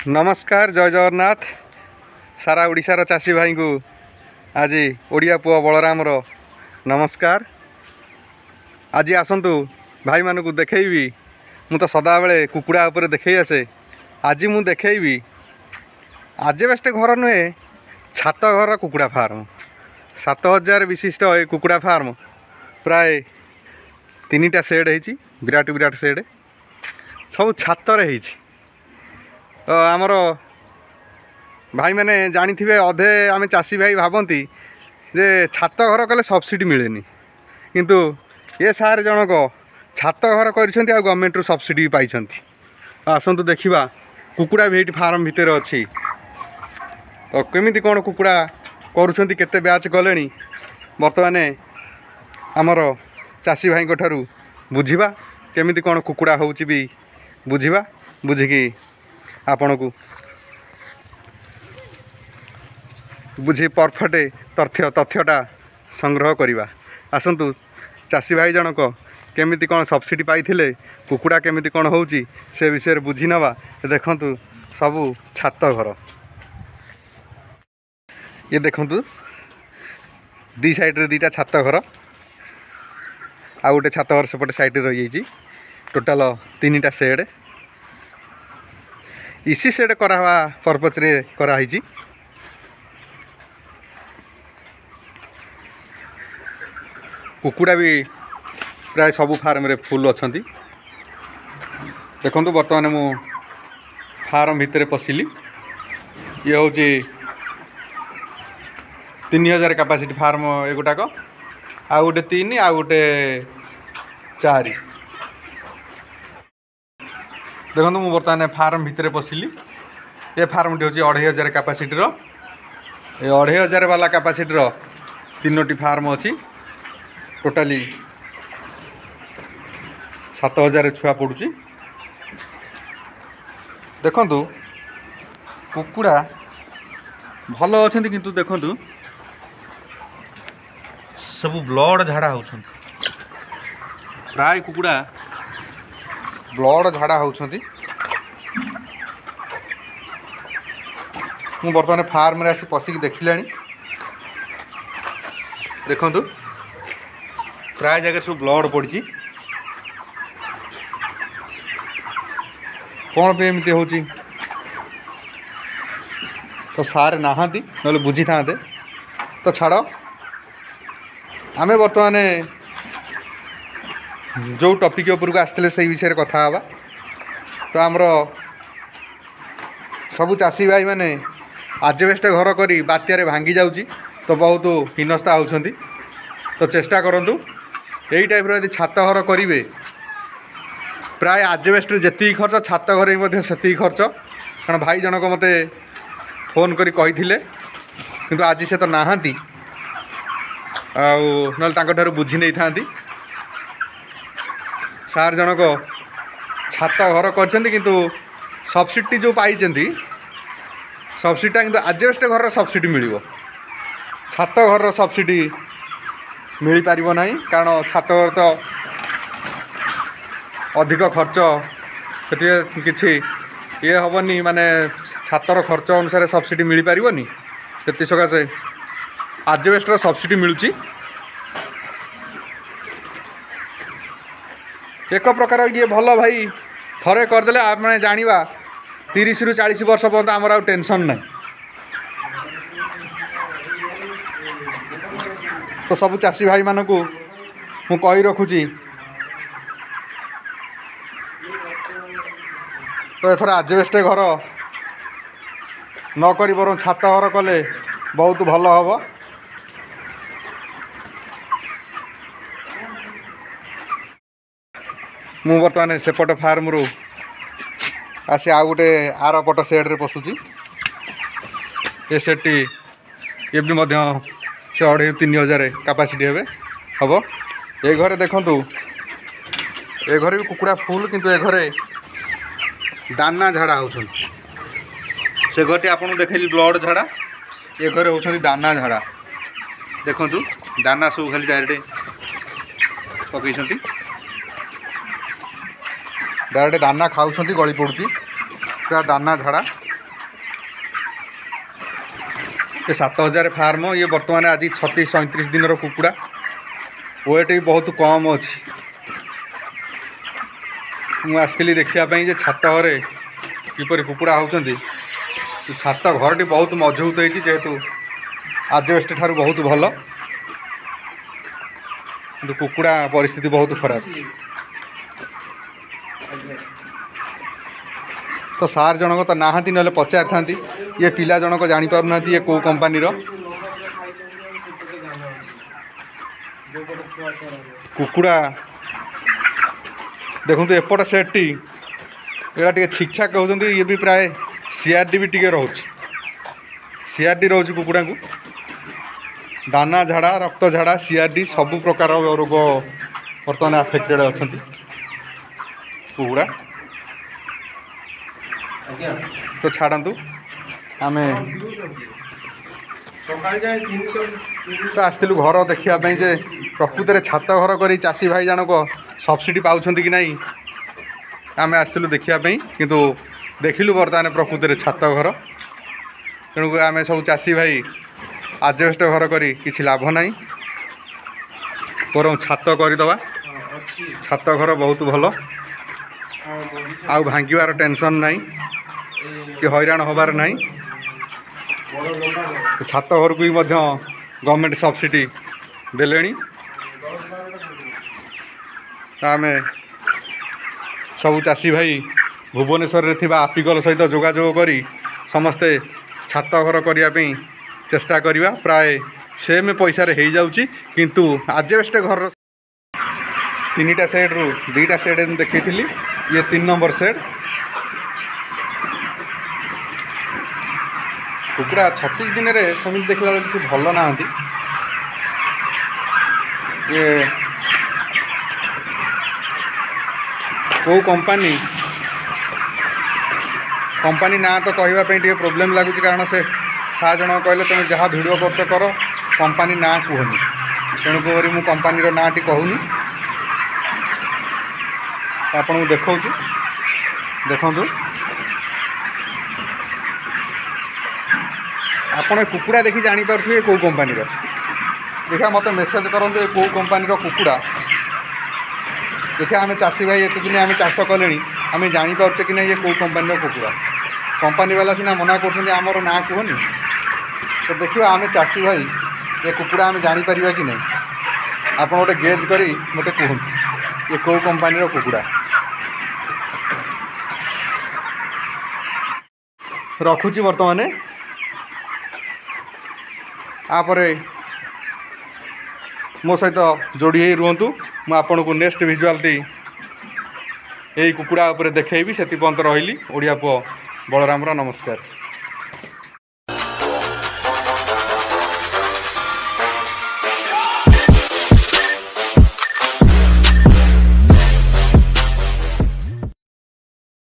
नमस्कार जय जगन्नाथ सारा ओडिशार चाषी भाई को आज ओडिया पुआ बलराम नमस्कार। आज आसतु भाई मान को देखी मु तो सदा बेले कुकुड़ा उपर देखे आसे। आज मु देखी आजबेस्ट घर नुहे छात घर कुकुड़ा फार्म 7000 विशिष्ट कुकुड़ा फार्म प्राय 3टा सेड है विराट विराट सेड सब छातर है। आमर भाई मैंने जानी थे अधे आम चाषी भाई भावती जे छात घर कले सब्सिडी मिलेनी किंतु ये सार जनक छात घर कर गवर्नमेंट रु सब्सिडी पाई। आसतु देखा कुकुड़ा भी ये फार्म भितर अच्छी तो केमिति कौन कुकुड़ा करुँच केते ब्याच गले बर्तमान आमर चाषी भाई ठारू बुझा केमिति कौन कुकुड़ा होउची भी बुझा बुझिकी आपण को बुझी परफेक्ट तथ्यटा संग्रह करवा। आसतु चाषी भाई जनक केमिति कौन सब्सिडी पाइथिले कुकुड़ा केमिति कौन होउची से विषय बुझी नवा। देखंतु सबू छात घर ये देखंतु दी साइड रे दीटा छात घर आ गोटे छात घर सेपटे साइड रही जाइए टोटाल 3टा सेड इसी सेड करा पर्पज रे कराई। कुकुड़ा भी प्राय सबू फार्म रे फुल अच्छा। देखो बर्तमान मु फार्म भितर पशिली ये हूँ 3000 कैपेसिटी फार्म एगुटाक आ गोटे 3 आ गोटे 4। देखो मु बर्तमान फार्म भितर पशिली ये फार्म टी हूँ 2500 कैपेसिटी ये 2500 वाला कैपेसिटी 3टी फार्म अच्छी टोटाली 7000 छुआ पड़ुची। देखंतु कुकुड़ा भल अच्छा किंतु देखंतु सब ब्लड झाड़ा होउछन प्राय कुकुड़ा ब्लड झाड़ा होउछंती। मु बर्तमान फार्म रे आसी पशिक देखिलानी देखंतु प्राय जगह सब ब्लड पड़ी कौन पे एमती होची तो सारे नहांती ना बुझी था तो छाड़ आमे बर्तमान जो टॉपिक ऊपर को आसते से विषय कथा हवा। तो आमर सबू चाषी भाई मैंने आजबेस्ट घर करी बात्यारे भांगी जाउची तो बहुत हीनस्ता होउछंती। तो चेष्टा करंतु यही टाइप यदि छात घर करेंगे प्राय आजबेस्ट जी खर्च छात घर से खर्च। कारण भाई जनक मते फोन करी कही किंतु आज से तो नहांती आउ बुझी नहीं था सार जनक छात घर कर किंतु सब्सिडी जो पाई सब्सिडीटा किंतु आजबेस्ट घर सब्सिडी मिल छात घर सब्सिडी मिल पार ना कारण छात घर तो अधिक खर्च से किसी ये हेनी माने छातर खर्च अनुसार सब्सिडी मिल पारनी से सकाशे आजबेस्ट सब्सिडी मिलूँ। एक प्रकार ये भल भाई थरे करदे आप मैंने जाना 30 रु 40 वर्ष पर्यंत आमर आ टेंशन ना। तो सब चाषी भाई मानक मु कही रखुची तो एथर आजबेस्ट घर न करी बर छात घर कले बहुत भल हम। मु बर्तमान सेपट फार्म रु आसी आ गोटे आर पट सेड रे पशुची ये सेटी ये भी मध्य से 2500-3000 कैपेसिटी हम। ये घरे देखंतु ये घरे भी कुकुड़ा फुल किंतु ये घरे दाना झाड़ा होछन से घरटी आपन देखली ब्लड झाड़ा ये घरे होछन दाना झाड़ा। देखंतु दाना सब खाली डायरेक्ट पकईछंती डायरेक्ट दाना खाऊँ गली पड़ुची पूरा दाना झाड़ा ये 7000 फार्म ये बर्तमान आज 36-37 दिन कुकुड़ा वेट भी बहुत कम अच्छी मुझे आसती देखापी छात घरे किपर कुकुड़ा होती छात घरटी बहुत मजबूत होती जेहेतु आजबेस्ट ठार बहुत भल कि कुकुड़ा परिस्थिति बहुत खराब तो सार जनक तो नहांती ना पचार था ये पिला जनक जापर ना ये कौ कंपानी कुकुड़ा देखो एपट सेट एटा टे छिक छाक कहते ये भी प्राय सीआरडी भी टे रोच सीआरडी रोच कुकुड़ा को दाना झाड़ा रक्त झाड़ा सीआरडी सबु प्रकार रोग बर्तमान आफेक्टेड अच्छा कुकुड़ा तो छाड़ू आम तो आसलु घर देखापी जे प्रकृत में छात घर कर चाषी भाई जानक सब्सिडी पाँच कि ना आम आसलु देखापी किंतु देखिलु बर्तमान प्रकृत में छात घर तेणुक आम सब चाषी भाई आजबेस्ट घर करी किसी लाभ नहीं बर छात करदे छात घर बहुत भल आउ भांगार टेंशन नहीं कि हैरान हबार नहीं छात घर को भी गवर्नमेंट सब्सिडी देले आम सबू चाषी भाई भुवनेश्वर रे थिबा आपिकल सहित जोगाजोग करी समस्ते छात घर करने चेष्टा करिबा प्राय सेम पैसा रे हो जाउची किंतु आजबेस्ट घर 3टा सेड रु 2टा सेड देखी ये 3 नंबर सेड कुकुड़ा 36 दिन रे समिति देखला किसी भल ना ये कौ कंपनी ना तो कहवाई प्रोब्लेम लगुच कारण से सा जन कहले तुम जहाँ भिडियो करते कर कंपनी ना कहनी तेणुक मु कंपनी ना टी कहूनी आपन को देखा देखु आपड़ कुकुड़ा देखी जापे कौ कंपनी देखा मत मेसेज करते कौ कंपनी कुकुड़ा देखा आम चाषी भाई एत दिन आम चाष कले आम जापे कि ना ये कौ कंपनी कुकुड़ा कंपनी वाला सीना मना कर ना कहनी तो देखा आम चाषी भाई ये कुकुड़ा आम जापर कि नहीं आप गोटे गेज करी मत कहते ये कौ कंपनी कुकुड़ा रखुची बर्तमान आपरे मो सहित जोड़ी रुहतु मुझे को नेक्स्ट विजुआलटी यही कुकुड़ा उपरे देखी से पर्यंत रही ओडिया पुओ बलरामर नमस्कार।